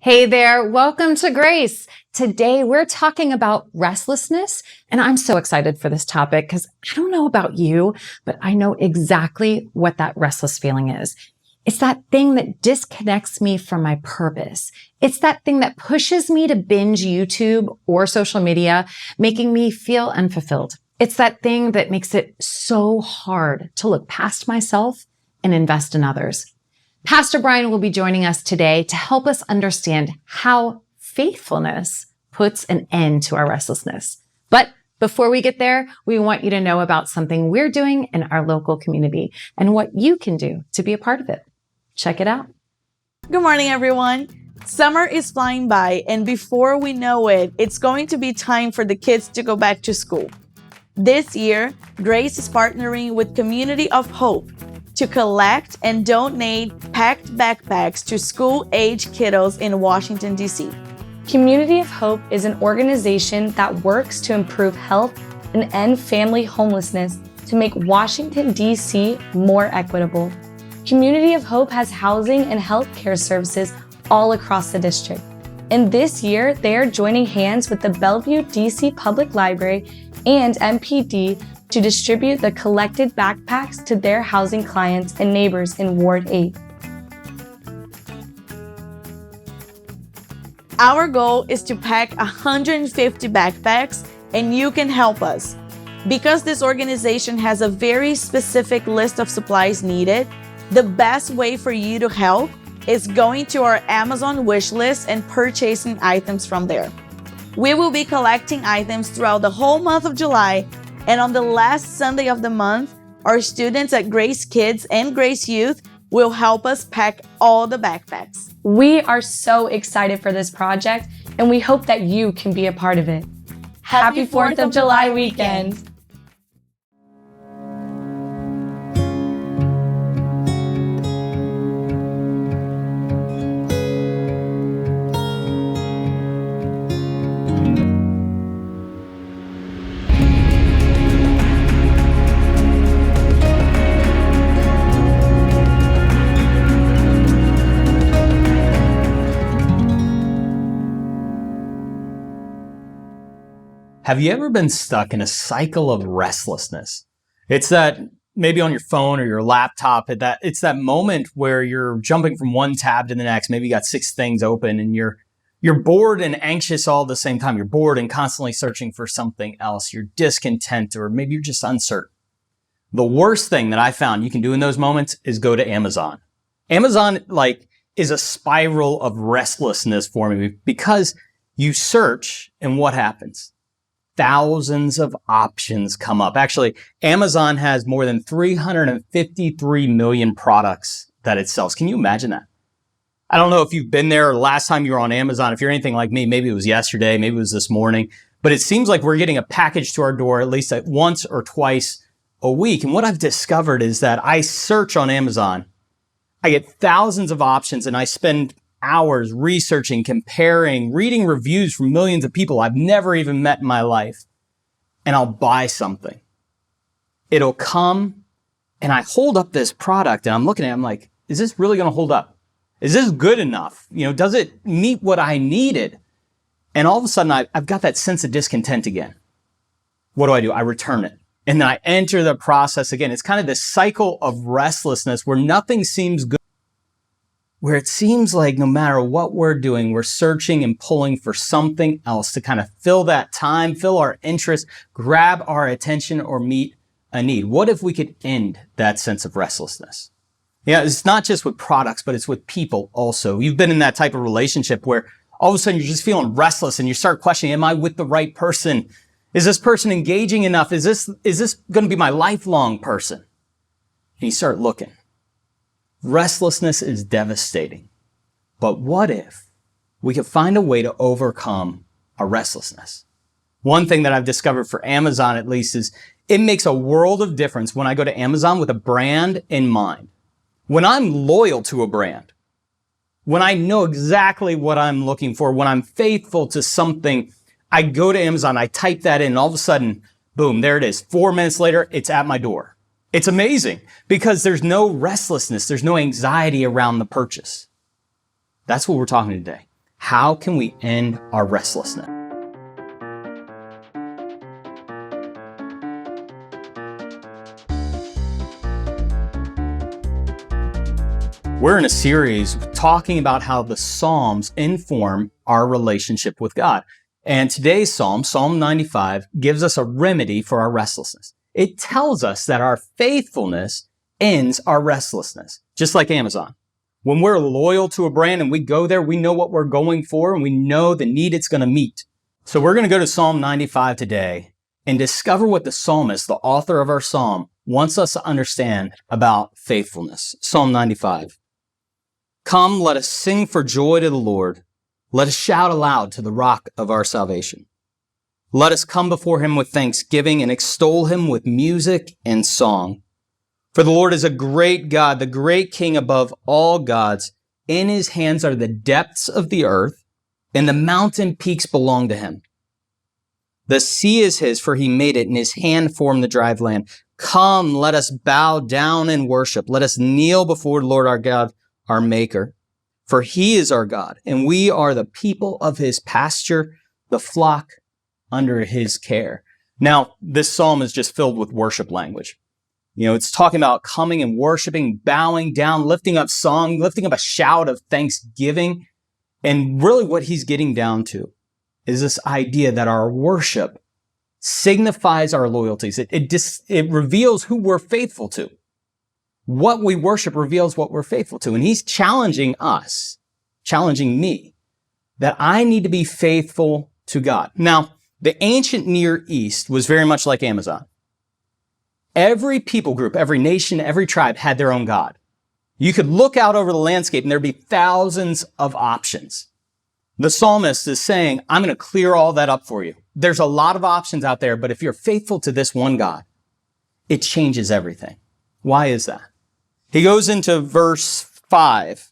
Hey there, welcome to Grace. Today we're talking about restlessness, and I'm so excited for this topic because I don't know about you, but I know exactly what that restless feeling is. It's that thing that disconnects me from my purpose. It's that thing that pushes me to binge YouTube or social media, making me feel unfulfilled. It's that thing that makes it so hard to look past myself and invest in others. Pastor Brian will be joining us today to help us understand how faithfulness puts an end to our restlessness. But before we get there, we want you to know about something we're doing in our local community and what you can do to be a part of it. Check it out. Good morning, everyone. Summer is flying by, and before we know it, it's going to be time for the kids to go back to school. This year, Grace is partnering with Community of Hope to collect and donate packed backpacks to school-age kiddos in Washington, D.C. Community of Hope is an organization that works to improve health and end family homelessness to make Washington, D.C. more equitable. Community of Hope has housing and health care services all across the district. And this year, they are joining hands with the Bellevue, D.C. Public Library and MPD to distribute the collected backpacks to their housing clients and neighbors in Ward 8. Our goal is to pack 150 backpacks, and you can help us. Because this organization has a very specific list of supplies needed, the best way for you to help is going to our Amazon wish list and purchasing items from there. We will be collecting items throughout the whole month of July, and on the last Sunday of the month, our students at Grace Kids and Grace Youth will help us pack all the backpacks. We are so excited for this project, and we hope that you can be a part of it. Happy 4th of July weekend! Have you ever been stuck in a cycle of restlessness? It's that maybe on your phone or your laptop, it's that moment where you're jumping from one tab to the next. Maybe you got 6 things open and you're bored and anxious all at the same time. You're bored and constantly searching for something else. You're discontent, or maybe you're just uncertain. The worst thing that I found you can do in those moments is go to Amazon. Amazon is a spiral of restlessness for me because you search and what happens? Thousands of options come up. Actually, Amazon has more than 353 million products that it sells. Can you imagine that? I don't know if you've been there or last time you were on Amazon. If you're anything like me, maybe it was yesterday, maybe it was this morning, but it seems like we're getting a package to our door at least once or twice a week. And what I've discovered is that I search on Amazon. I get thousands of options and I spend hours researching, comparing, reading reviews from millions of people I've never even met in my life. And I'll buy something. It'll come and I hold up this product and I'm looking at it, I'm like, is this really going to hold up? Is this good enough? Does it meet what I needed? And all of a sudden I've got that sense of discontent again. What do? I return it. And then I enter the process again. It's kind of this cycle of restlessness where nothing seems good. Where it seems like no matter what we're doing, we're searching and pulling for something else to kind of fill that time, fill our interest, grab our attention, or meet a need. What if we could end that sense of restlessness? Yeah, it's not just with products, but it's with people also. You've been in that type of relationship where all of a sudden you're just feeling restless and you start questioning, am I with the right person? Is this person engaging enough? Is this going to be my lifelong person? And you start looking. Restlessness is devastating. But what if we could find a way to overcome our restlessness? One thing that I've discovered for Amazon, at least, is it makes a world of difference when I go to Amazon with a brand in mind. When I'm loyal to a brand, when I know exactly what I'm looking for, when I'm faithful to something, I go to Amazon, I type that in, and all of a sudden, boom, there it is. 4 minutes later, it's at my door. It's amazing because there's no restlessness. There's no anxiety around the purchase. That's what we're talking today. How can we end our restlessness? We're in a series talking about how the Psalms inform our relationship with God. And today's Psalm, Psalm 95, gives us a remedy for our restlessness. It tells us that our faithfulness ends our restlessness, just like Amazon. When we're loyal to a brand and we go there, we know what we're going for and we know the need it's going to meet. So we're going to go to Psalm 95 today and discover what the psalmist, the author of our psalm, wants us to understand about faithfulness. Psalm 95. Come, let us sing for joy to the Lord. Let us shout aloud to the rock of our salvation. Let us come before him with thanksgiving and extol him with music and song. For the Lord is a great God, the great King above all gods. In his hands are the depths of the earth, and the mountain peaks belong to him. The sea is his, for he made it, and his hand formed the dry land. Come, let us bow down and worship. Let us kneel before the Lord our God, our Maker. For he is our God, and we are the people of his pasture, the flock under his care. Now, this psalm is just filled with worship language. It's talking about coming and worshiping, bowing down, lifting up song, lifting up a shout of thanksgiving. And really what he's getting down to is this idea that our worship signifies our loyalties. It reveals who we're faithful to. What we worship reveals what we're faithful to. And he's challenging us, challenging me, that I need to be faithful to God. Now, the ancient Near East was very much like Amazon. Every people group, every nation, every tribe had their own God. You could look out over the landscape and there'd be thousands of options. The psalmist is saying, I'm going to clear all that up for you. There's a lot of options out there, but if you're faithful to this one God, it changes everything. Why is that? He goes into verse 5.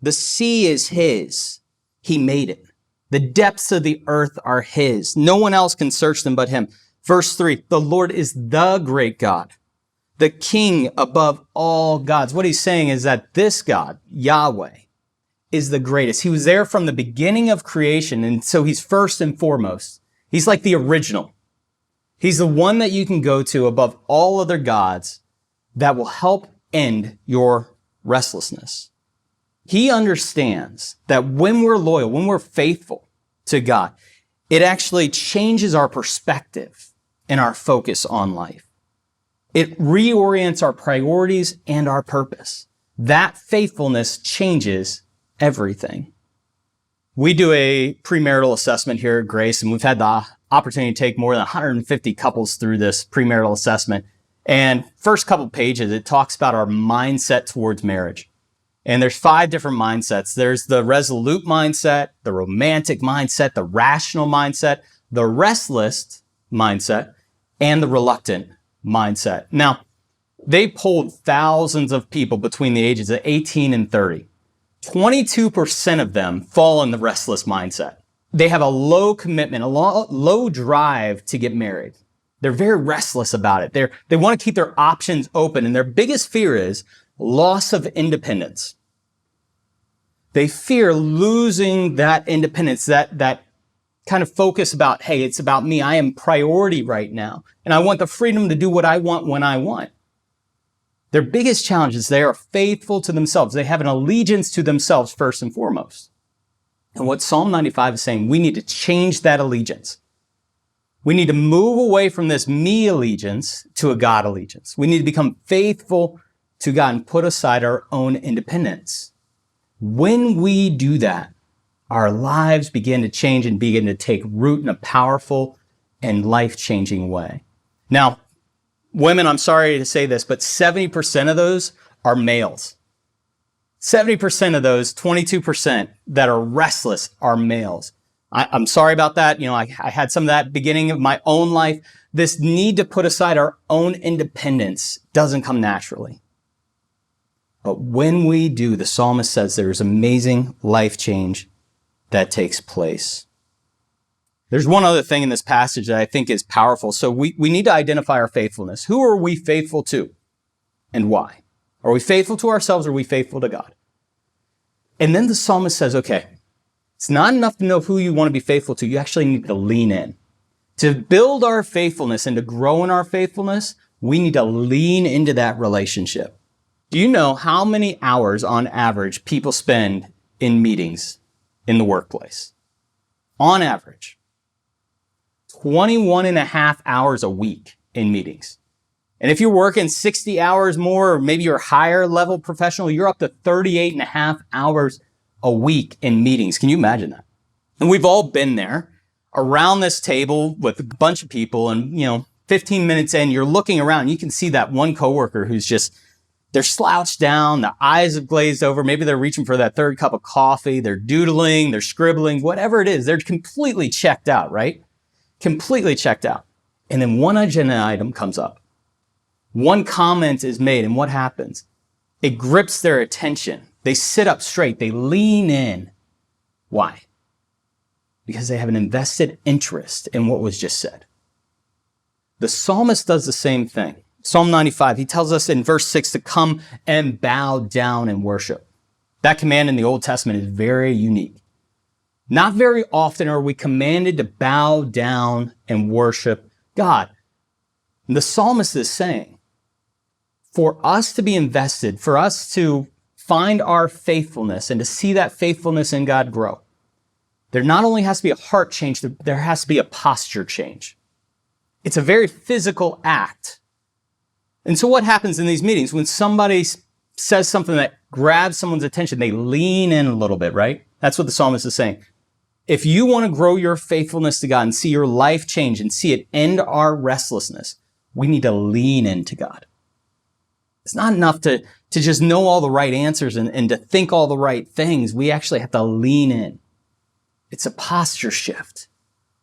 The sea is his. He made it. The depths of the earth are his. No one else can search them but him. Verse 3. The Lord is the great God, the King above all gods. What he's saying is that this God, Yahweh, is the greatest. He was there from the beginning of creation, and so he's first and foremost. He's like the original. He's the one that you can go to above all other gods that will help end your restlessness. He understands that when we're loyal, when we're faithful to God, it actually changes our perspective and our focus on life. It reorients our priorities and our purpose. That faithfulness changes everything. We do a premarital assessment here at Grace, and we've had the opportunity to take more than 150 couples through this premarital assessment. And first couple pages, it talks about our mindset towards marriage. And there's 5 different mindsets. There's the resolute mindset, the romantic mindset, the rational mindset, the restless mindset, and the reluctant mindset. Now, they polled thousands of people between the ages of 18 and 30. 22% of them fall in the restless mindset. They have a low commitment, a low drive to get married. They're very restless about it. They want to keep their options open, and their biggest fear is loss of independence. They fear losing that independence, that kind of focus about, hey, it's about me. I am priority right now, and I want the freedom to do what I want when I want. Their biggest challenge is they are faithful to themselves. They have an allegiance to themselves first and foremost. And what Psalm 95 is saying, we need to change that allegiance. We need to move away from this me allegiance to a God allegiance. We need to become faithful to God and put aside our own independence. When we do that, our lives begin to change and begin to take root in a powerful and life-changing way. Now, women, I'm sorry to say this, but 70% of those are males. 70% of those, 22% that are restless are males. I'm sorry about that. I had some of that beginning of my own life. This need to put aside our own independence doesn't come naturally. But when we do, the psalmist says there's amazing life change that takes place. There's one other thing in this passage that I think is powerful. So we need to identify our faithfulness. Who are we faithful to and why? Are we faithful to ourselves or are we faithful to God? And then the psalmist says, okay, It's not enough to know who you want to be faithful to. You actually need to lean in. To build our faithfulness and to grow in our faithfulness, we need to lean into that relationship. Do you know how many hours on average people spend in meetings in the workplace? On average, 21 and a half hours a week in meetings. And if you're working 60 hours more, or maybe you're a higher level professional, you're up to 38 and a half hours a week in meetings. Can you imagine that? And we've all been there around this table with a bunch of people, and 15 minutes in, you're looking around, you can see that one coworker who's just, they're slouched down, the eyes have glazed over, maybe they're reaching for that third cup of coffee, they're doodling, they're scribbling, whatever it is, they're completely checked out, right? Completely checked out. And then one agenda item comes up. One comment is made, and what happens? It grips their attention. They sit up straight, they lean in. Why? Because they have an invested interest in what was just said. The psalmist does the same thing. Psalm 95, he tells us in verse 6 to come and bow down and worship. That command in the Old Testament is very unique. Not very often are we commanded to bow down and worship God. And the psalmist is saying, for us to be invested, for us to find our faithfulness and to see that faithfulness in God grow, there not only has to be a heart change, there has to be a posture change. It's a very physical act. And so what happens in these meetings? When somebody says something that grabs someone's attention, they lean in a little bit, right? That's what the psalmist is saying. If you want to grow your faithfulness to God and see your life change and see it end our restlessness, we need to lean into God. It's not enough to just know all the right answers and to think all the right things. We actually have to lean in. It's a posture shift.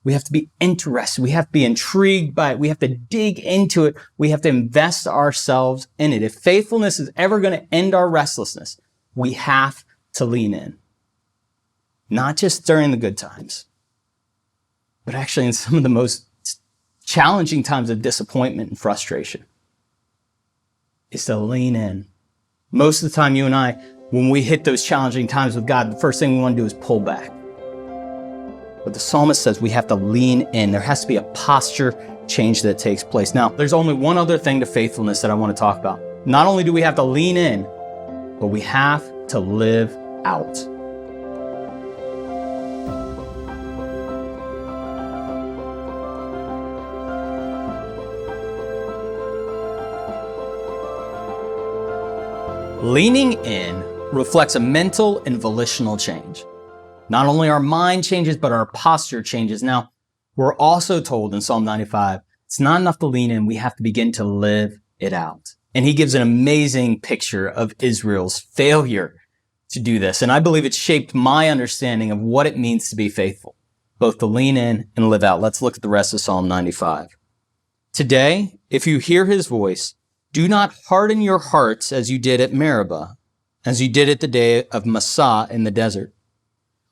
We have to be interested. We have to be intrigued by it. We have to dig into it. We have to invest ourselves in it. If faithfulness is ever going to end our restlessness, we have to lean in. Not just during the good times, but actually in some of the most challenging times of disappointment and frustration, is to lean in. Most of the time, you and I, when we hit those challenging times with God, the first thing we want to do is pull back. But the psalmist says we have to lean in. There has to be a posture change that takes place. Now, there's only one other thing to faithfulness that I want to talk about. Not only do we have to lean in, but we have to live out. Leaning in reflects a mental and volitional change. Not only our mind changes, but our posture changes. Now, we're also told in Psalm 95, it's not enough to lean in, we have to begin to live it out. And he gives an amazing picture of Israel's failure to do this. And I believe it shaped my understanding of what it means to be faithful, both to lean in and live out. Let's look at the rest of Psalm 95. Today, if you hear his voice, do not harden your hearts as you did at Meribah, as you did at the day of Massah in the desert,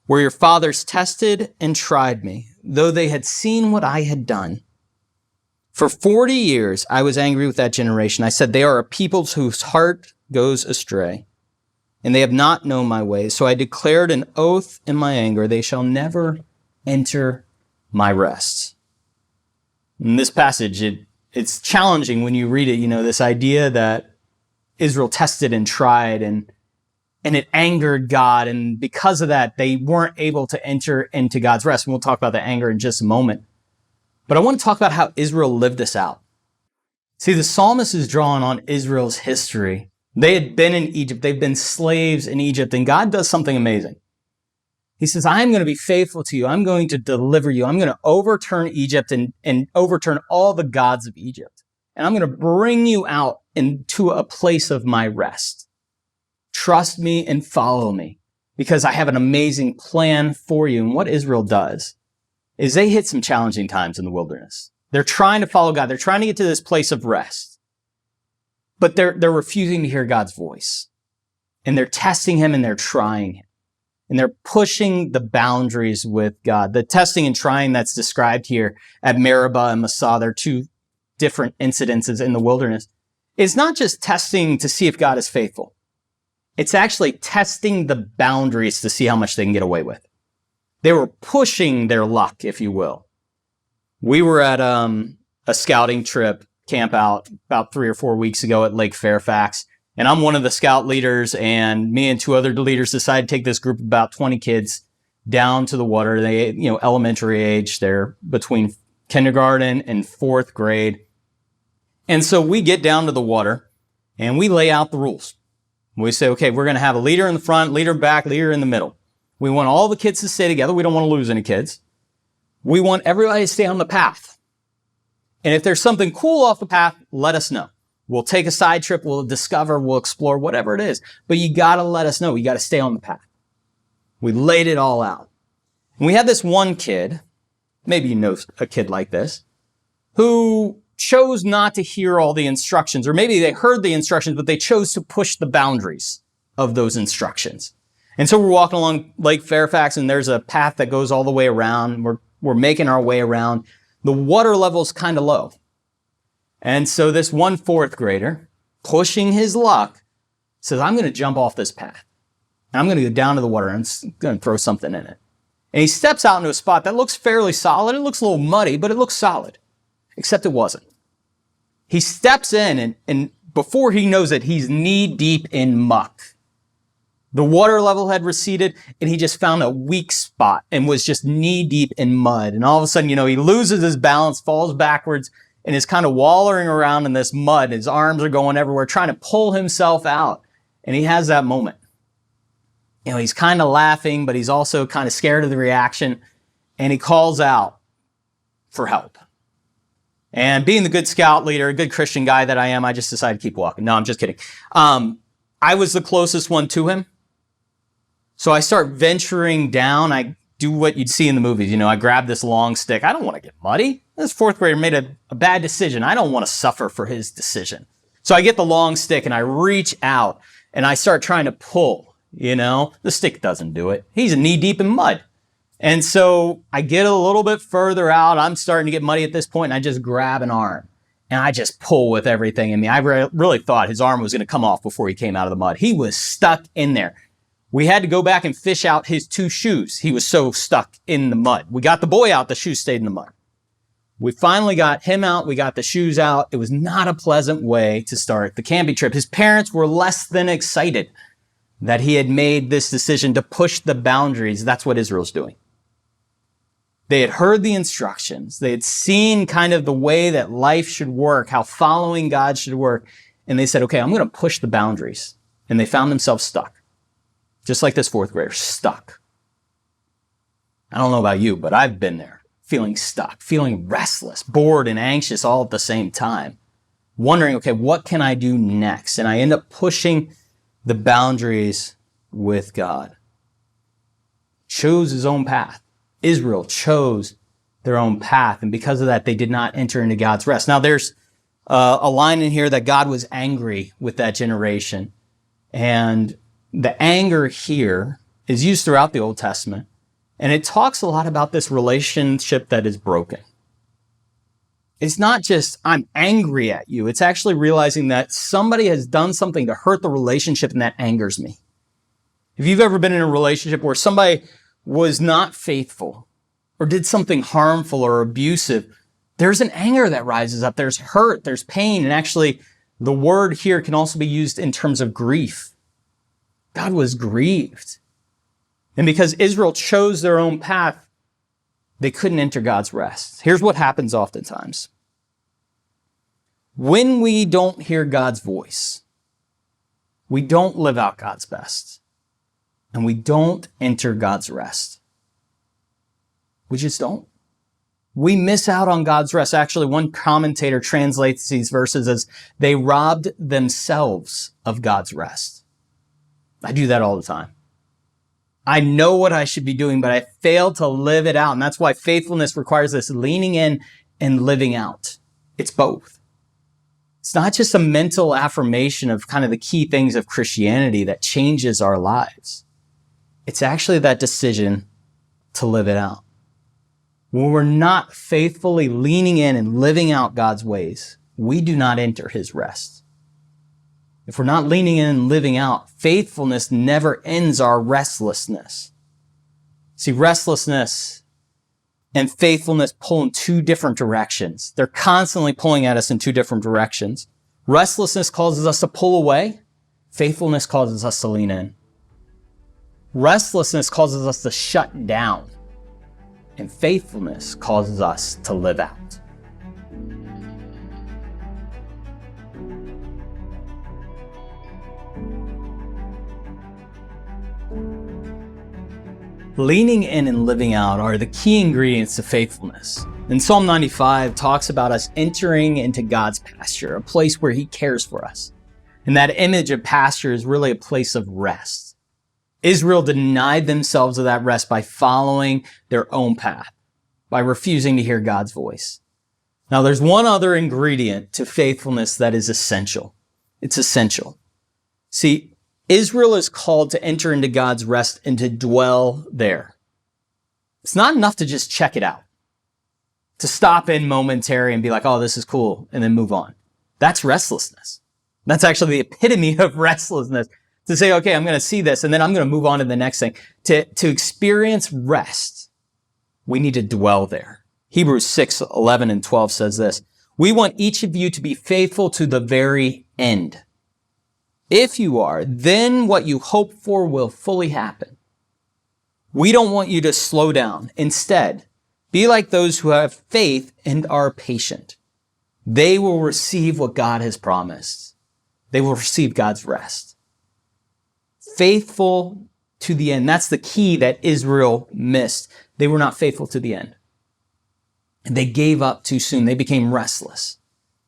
where your fathers tested and tried me, though they had seen what I had done. For 40 years I was angry with that generation. I said, they are a people whose heart goes astray, and they have not known my ways. So I declared an oath in my anger, they shall never enter my rest. In this passage, it's challenging when you read it, this idea that Israel tested and tried and it angered God. And because of that, they weren't able to enter into God's rest. And we'll talk about the anger in just a moment. But I want to talk about how Israel lived this out. See, the psalmist is drawing on Israel's history. They had been in Egypt. They've been slaves in Egypt. And God does something amazing. He says, I'm going to be faithful to you. I'm going to deliver you. I'm going to overturn Egypt and overturn all the gods of Egypt. And I'm going to bring you out into a place of my rest. Trust me and follow me because I have an amazing plan for you. And what Israel does is they hit some challenging times in the wilderness. They're trying to follow God. They're trying to get to this place of rest, but they're refusing to hear God's voice, and they're testing him and they're trying him, and they're pushing the boundaries with God. The testing and trying that's described here at Meribah and Massah, they're two different incidences in the wilderness. It's not just testing to see if God is faithful. It's actually testing the boundaries to see how much they can get away with. They were pushing their luck, if you will. We were at a scouting trip, camp out about 3 or 4 weeks ago at Lake Fairfax. And I'm one of the scout leaders, and me and 2 other leaders decided to take this group of about 20 kids down to the water. They, elementary age, they're between kindergarten and 4th grade. And so we get down to the water and we lay out the rules. We say, okay, we're going to have a leader in the front, leader back, leader in the middle. We want all the kids to stay together. We don't want to lose any kids. We want everybody to stay on the path. And if there's something cool off the path, let us know. We'll take a side trip, we'll discover, we'll explore, whatever it is. But you got to let us know. You got to stay on the path. We laid it all out. And we had this one kid, maybe you know a kid like this, who chose not to hear all the instructions, or maybe they heard the instructions, but they chose to push the boundaries of those instructions. And so we're walking along Lake Fairfax, and there's a path that goes all the way around. We're making our way around. The water level's kind of low. And so this one 4th grader, pushing his luck, says, I'm going to jump off this path. And I'm going to go down to the water, and I'm going to throw something in it. And he steps out into a spot that looks fairly solid. It looks a little muddy, but it looks solid. Except it wasn't. He steps in, and before he knows it, he's knee-deep in muck. The water level had receded, and he just found a weak spot and was just knee-deep in mud. And all of a sudden, he loses his balance, falls backwards, and is kind of wallowing around in this mud. His arms are going everywhere, trying to pull himself out. And he has that moment. He's kind of laughing, but he's also kind of scared of the reaction. And he calls out for help. And being the good scout leader, a good Christian guy that I am, I just decided to keep walking. No, I'm just kidding. I was the closest one to him. So I start venturing down. I do what you'd see in the movies. I grab this long stick. I don't want to get muddy. This 4th grader made a bad decision. I don't want to suffer for his decision. So I get the long stick and I reach out and I start trying to pull. The stick doesn't do it. He's knee deep in mud. And so I get a little bit further out. I'm starting to get muddy at this point, and I just grab an arm and I just pull with everything in me. I really thought his arm was going to come off before he came out of the mud. He was stuck in there. We had to go back and fish out his 2 shoes. He was so stuck in the mud. We got the boy out. The shoes stayed in the mud. We finally got him out. We got the shoes out. It was not a pleasant way to start the camping trip. His parents were less than excited that he had made this decision to push the boundaries. That's what Israel's doing. They had heard the instructions. They had seen kind of the way that life should work, how following God should work. And they said, okay, I'm going to push the boundaries. And they found themselves stuck. Just like this 4th grader, stuck. I don't know about you, but I've been there, feeling stuck, feeling restless, bored, and anxious all at the same time. Wondering, okay, what can I do next? And I end up pushing the boundaries with God. Chose his own path. Israel chose their own path. And because of that, they did not enter into God's rest. Now, there's a line in here that God was angry with that generation. And the anger here is used throughout the Old Testament. And it talks a lot about this relationship that is broken. It's not just, I'm angry at you. It's actually realizing that somebody has done something to hurt the relationship, and that angers me. If you've ever been in a relationship where somebody was not faithful or did something harmful or abusive, there's an anger that rises up. There's hurt, there's pain. And actually, the word here can also be used in terms of grief. God was grieved. And because Israel chose their own path, they couldn't enter God's rest. Here's what happens oftentimes. When we don't hear God's voice, we don't live out God's best. And we don't enter God's rest. We just don't. We miss out on God's rest. Actually, one commentator translates these verses as they robbed themselves of God's rest. I do that all the time. I know what I should be doing, but I fail to live it out. And that's why faithfulness requires this leaning in and living out. It's both. It's not just a mental affirmation of kind of the key things of Christianity that changes our lives. It's actually that decision to live it out. When we're not faithfully leaning in and living out God's ways, we do not enter his rest. If we're not leaning in and living out, faithfulness never ends our restlessness. See, restlessness and faithfulness pull in two different directions. They're constantly pulling at us in two different directions. Restlessness causes us to pull away. Faithfulness causes us to lean in. Restlessness causes us to shut down. And faithfulness causes us to live out. Leaning in and living out are the key ingredients to faithfulness. And Psalm 95 talks about us entering into God's pasture, a place where He cares for us. And that image of pasture is really a place of rest. Israel denied themselves of that rest by following their own path, by refusing to hear God's voice. Now, there's one other ingredient to faithfulness that is essential. It's essential. See, Israel is called to enter into God's rest and to dwell there. It's not enough to just check it out, to stop in momentary and be like, oh, this is cool, and then move on. That's restlessness. That's actually the epitome of restlessness, to say, okay, I'm going to see this, and then I'm going to move on to the next thing. To experience rest, we need to dwell there. Hebrews 6:11 and 12 says this, we want each of you to be faithful to the very end. If you are, then what you hope for will fully happen. We don't want you to slow down. Instead, be like those who have faith and are patient. They will receive what God has promised. They will receive God's rest. Faithful to the end. That's the key that Israel missed. They were not faithful to the end. And they gave up too soon. They became restless.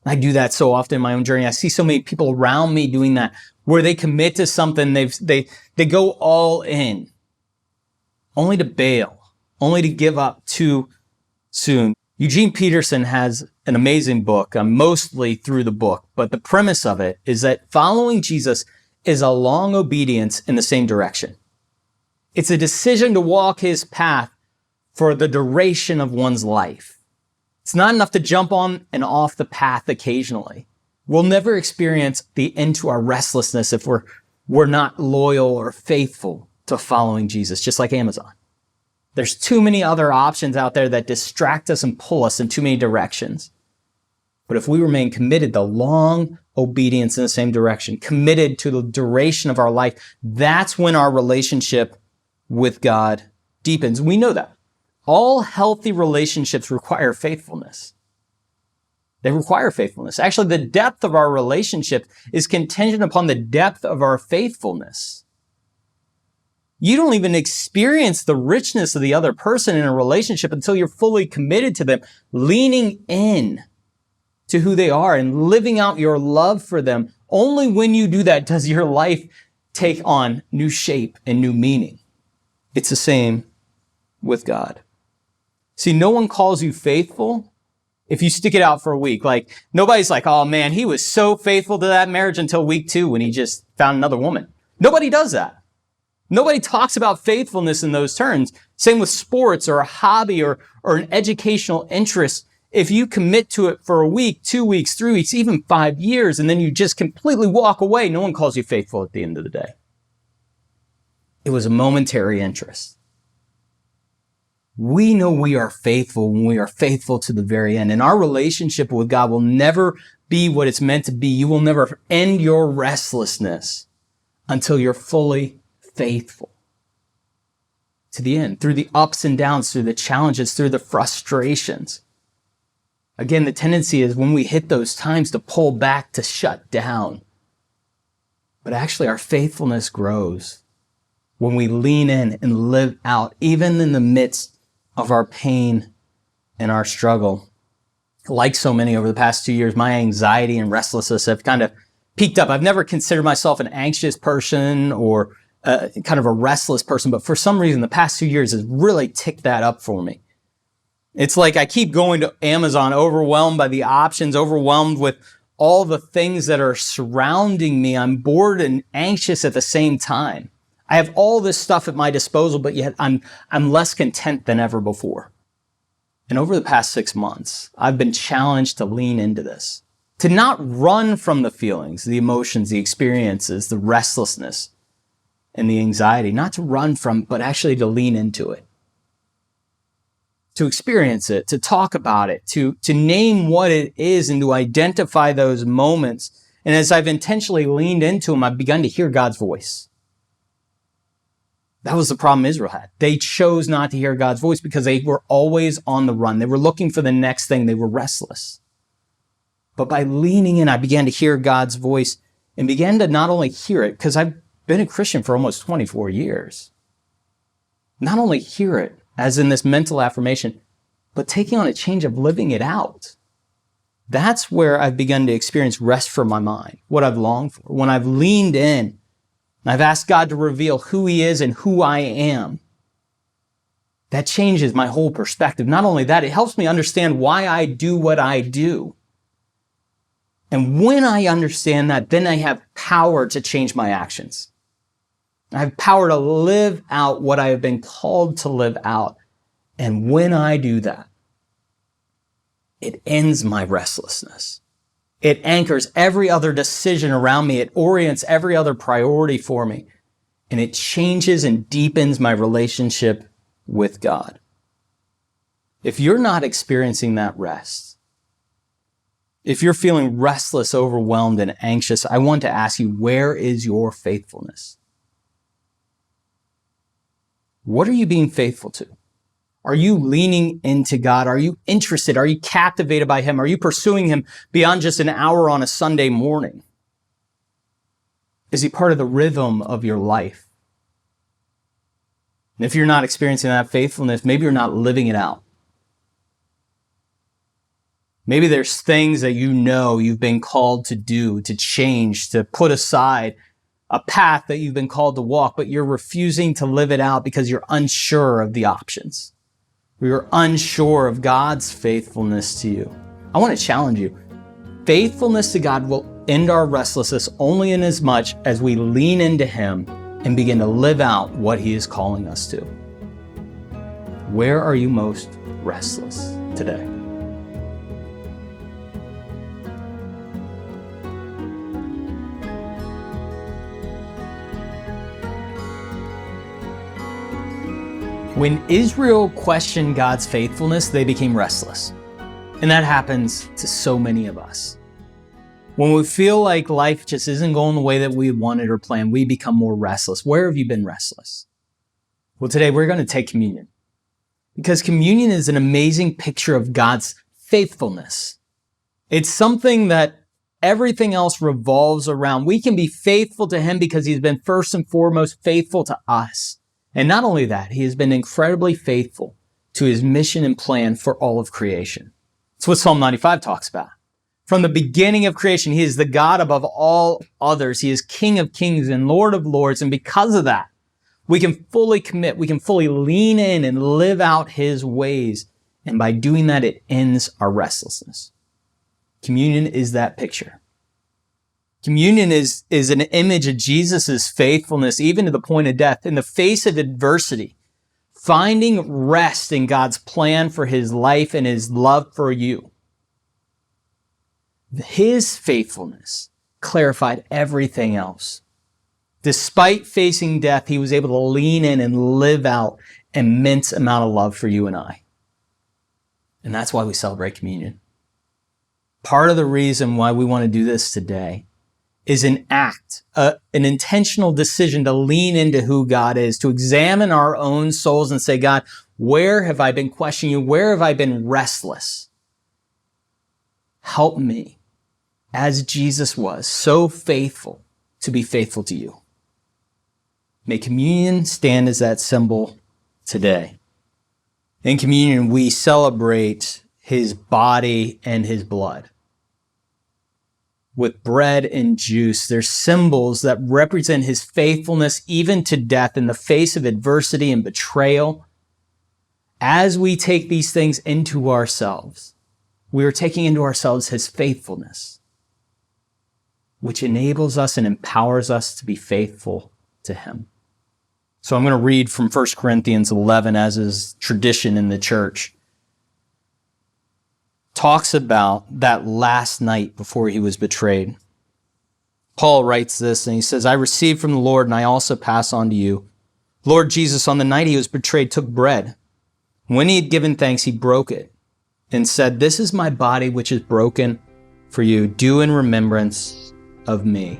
I do that so often in my own journey. I see so many people around me doing that, where they commit to something, they go all in, only to bail, only to give up too soon. Eugene Peterson has an amazing book. I'm mostly through the book, but the premise of it is that following Jesus is a long obedience in the same direction. It's a decision to walk His path for the duration of one's life. It's not enough to jump on and off the path occasionally. We'll never experience the end to our restlessness if we're not loyal or faithful to following Jesus, just like Amazon. There's too many other options out there that distract us and pull us in too many directions. But if we remain committed to long obedience in the same direction, committed to the duration of our life, that's when our relationship with God deepens. We know that. All healthy relationships require faithfulness. They require faithfulness. Actually, the depth of our relationship is contingent upon the depth of our faithfulness. You don't even experience the richness of the other person in a relationship until you're fully committed to them, leaning in to who they are and living out your love for them. Only when you do that does your life take on new shape and new meaning. It's the same with God. See, no one calls you faithful if you stick it out for a week. Like, nobody's like, oh man, he was so faithful to that marriage until week 2 when he just found another woman. Nobody does that. Nobody talks about faithfulness in those terms. Same with sports or a hobby or an educational interest. If you commit to it for a week, 2 weeks, 3 weeks, even 5 years, and then you just completely walk away, no one calls you faithful at the end of the day. It was a momentary interest. We know we are faithful when we are faithful to the very end. And our relationship with God will never be what it's meant to be. You will never end your restlessness until you're fully faithful to the end, through the ups and downs, through the challenges, through the frustrations. Again, the tendency is when we hit those times to pull back, to shut down. But actually, our faithfulness grows when we lean in and live out, even in the midst of our pain and our struggle. Like so many over the past 2 years, my anxiety and restlessness have kind of peaked up. I've never considered myself an anxious person or kind of a restless person, but for some reason, the past 2 years has really ticked that up for me. It's like I keep going to Amazon, overwhelmed by the options, overwhelmed with all the things that are surrounding me. I'm bored and anxious at the same time. I have all this stuff at my disposal, but yet I'm less content than ever before. And over the past 6 months, I've been challenged to lean into this, to not run from the feelings, the emotions, the experiences, the restlessness, and the anxiety, not to run from, but actually to lean into it. to experience it, to talk about it, to name what it is and to identify those moments. And as I've intentionally leaned into them, I've begun to hear God's voice. That was the problem Israel had. They chose not to hear God's voice because they were always on the run. They were looking for the next thing. They were restless. But by leaning in, I began to hear God's voice and began to not only hear it, because I've been a Christian for almost 24 years, not only hear it, as in this mental affirmation, but taking on a change of living it out. That's where I've begun to experience rest for my mind, what I've longed for. When I've leaned in, I've asked God to reveal who He is and who I am. That changes my whole perspective. Not only that, it helps me understand why I do what I do. And when I understand that, then I have power to change my actions. I have power to live out what I have been called to live out. And when I do that, it ends my restlessness. It anchors every other decision around me. It orients every other priority for me. And it changes and deepens my relationship with God. If you're not experiencing that rest, if you're feeling restless, overwhelmed, and anxious, I want to ask you, where is your faithfulness? What are you being faithful to? Are you leaning into God? Are you interested? Are you captivated by Him? Are you pursuing Him beyond just an hour on a Sunday morning? Is He part of the rhythm of your life? And if you're not experiencing that faithfulness, maybe you're not living it out. Maybe there's things that you know you've been called to do, to change, to put aside, a path that you've been called to walk, but you're refusing to live it out because you're unsure of the options. You're unsure of God's faithfulness to you. I want to challenge you. Faithfulness to God will end our restlessness only in as much as we lean into Him and begin to live out what He is calling us to. Where are you most restless today? When Israel questioned God's faithfulness, they became restless. And that happens to so many of us. When we feel like life just isn't going the way that we wanted or planned, we become more restless. Where have you been restless? Well, today we're going to take communion. Because communion is an amazing picture of God's faithfulness. It's something that everything else revolves around. We can be faithful to Him because He's been first and foremost faithful to us. And not only that, He has been incredibly faithful to His mission and plan for all of creation. It's what Psalm 95 talks about. From the beginning of creation, He is the God above all others. He is King of kings and Lord of lords. And because of that, we can fully commit, we can fully lean in and live out His ways. And by doing that, it ends our restlessness. Communion is that picture. Communion is an image of Jesus' faithfulness, even to the point of death, in the face of adversity, finding rest in God's plan for His life and His love for you. His faithfulness clarified everything else. Despite facing death, He was able to lean in and live out an immense amount of love for you and I. And that's why we celebrate communion. Part of the reason why we want to do this today is an act, an intentional decision to lean into who God is, to examine our own souls and say, God, where have I been questioning you? Where have I been restless? Help me, as Jesus was so faithful, to be faithful to you. May communion stand as that symbol today. In communion, we celebrate His body and His blood. With bread and juice, they're symbols that represent His faithfulness even to death in the face of adversity and betrayal. As we take these things into ourselves, we are taking into ourselves His faithfulness, which enables us and empowers us to be faithful to Him. So I'm going to read from 1 Corinthians 11, as is tradition in the church. Talks about that last night before He was betrayed. Paul writes this, and he says, I received from the Lord, and I also pass on to you. Lord Jesus, on the night He was betrayed, took bread. When he had given thanks, he broke it and said, "This is my body, which is broken for you. Do in remembrance of me."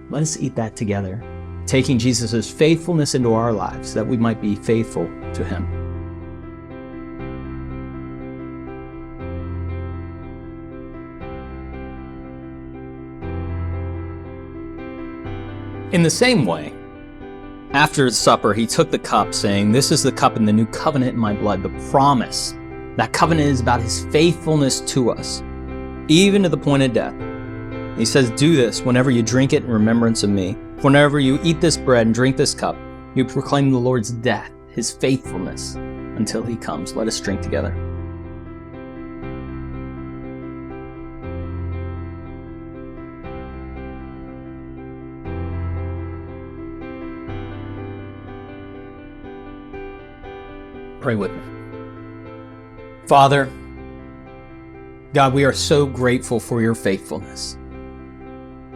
Let us eat that together, taking Jesus' faithfulness into our lives, that we might be faithful to him. In the same way, after the supper, he took the cup, saying, "This is the cup in the new covenant in my blood," the promise. That covenant is about his faithfulness to us, even to the point of death. He says, "Do this whenever you drink it in remembrance of me. Whenever you eat this bread and drink this cup, you proclaim the Lord's death, his faithfulness, until he comes." Let us drink together. Pray with me. Father, God, we are so grateful for your faithfulness.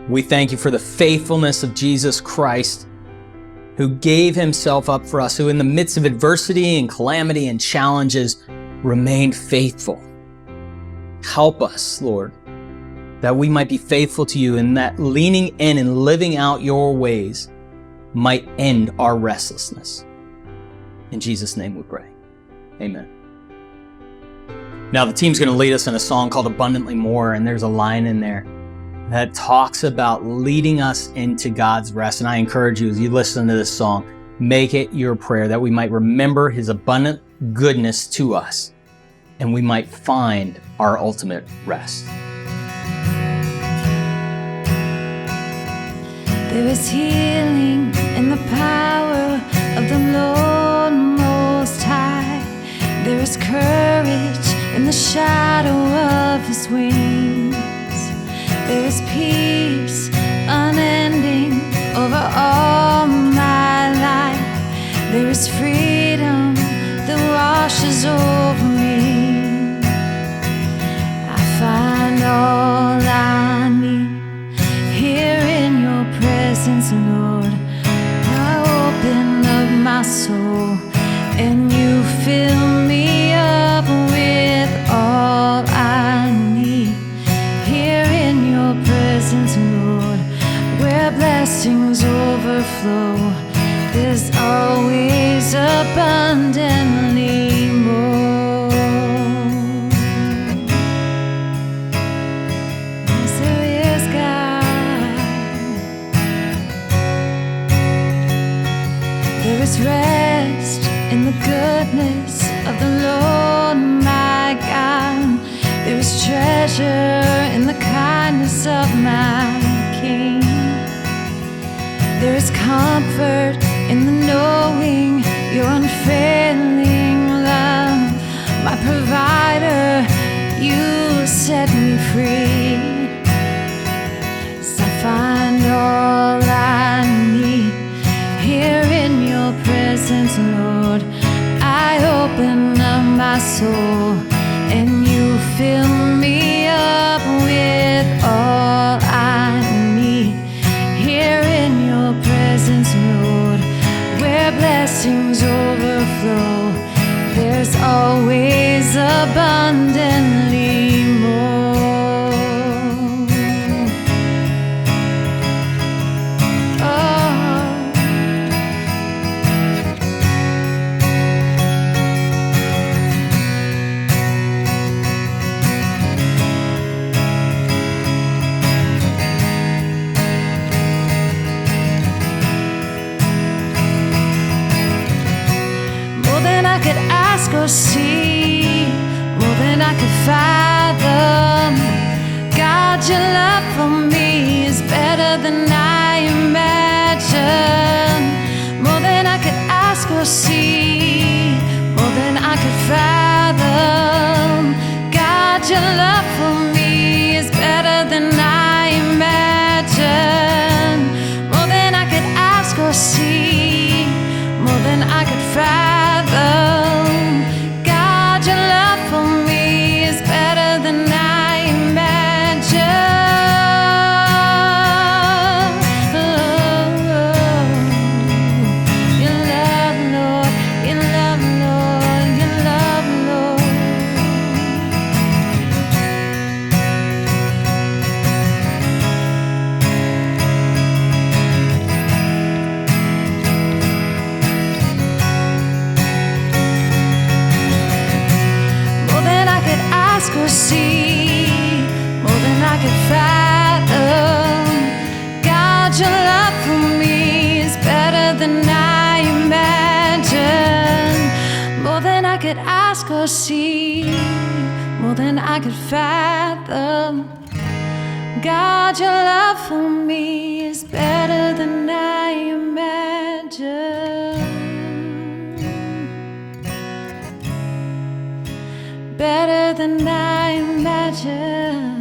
We thank you for the faithfulness of Jesus Christ, who gave himself up for us, who in the midst of adversity and calamity and challenges remained faithful. Help us, Lord, that we might be faithful to you, and that leaning in and living out your ways might end our restlessness. In Jesus' name we pray. Amen. Now the team's going to lead us in a song called Abundantly More, and there's a line in there that talks about leading us into God's rest. And I encourage you, as you listen to this song, make it your prayer that we might remember his abundant goodness to us and we might find our ultimate rest. There is healing in the power of the Lord Most High. There is courage in the shadow of his wings. There is peace unending over all my life. There is freedom that washes over me. I find all I need here in your presence, Lord. I open up my soul and you fill me up with all I need here in your presence, Lord, where blessings overflow. There's always abundantly more. Yes, there is, God. There is rest in the goodness of the Lord my God. There is treasure in the kindness of my King. There is comfort in the knowing your unfailing love. My provider, you set me free. So I find all I need here in your presence, Lord. I open up my soul and you fill me up with all I need here in your presence, Lord, where blessings overflow. There's always abundantly more. Or see more than I could fathom. God, your love for me is better than I imagined. More than I could ask or see, more than I could fathom. God, your love for me is better than I imagined. More than I could ask or see, more than I could fathom. Your love for me is better than I imagined. Oh, your love, Lord, or see, more than I could fathom. God, your love for me is better than I imagined, more than I could ask or see, more than I could fathom. God, your love for me is better than I imagined. Better than I imagined.